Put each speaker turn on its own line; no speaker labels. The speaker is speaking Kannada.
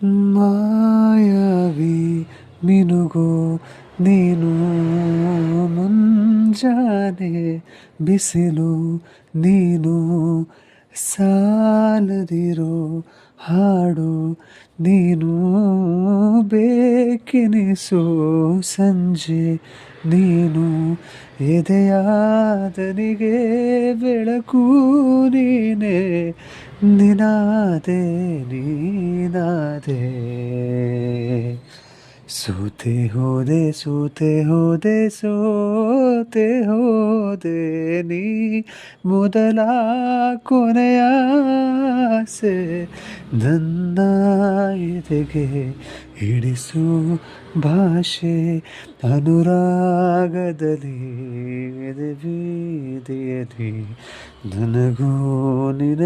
ಮಾಯಾವಿ ಮಿನುಗು ನೀನು ಮುಂಜಾನೆ ಬಿಸಿಲು ನೀನು ಸಾಲದಿರೋ ಹಾಡು ನೀನು ಬೇಕೆನಿಸೋ ಸಂಜೆ ನೀನು ಎದೆಯಾದನಿಗೆ ಬೆಳಕು ನೀನೆ ನಿನಾದೆ ನೀನಾದೆ ಸೋತೆ ಹೋದೆ ಸೋತೆ ಹೋದೆ ಸೋತೆ ಹೋದೆ ನೀ ಮೊದಲ ಕೊನೆಯ ಆಸೆ ನನ್ನ ಎದೆಗೆ ಹಿಡಿಸು ಭಾಷೆ ಅನುರಾಗದಲ್ಲಿ ಎದೆ ಬೀದಿಯಲಿ ನನಗೂ ನಿನ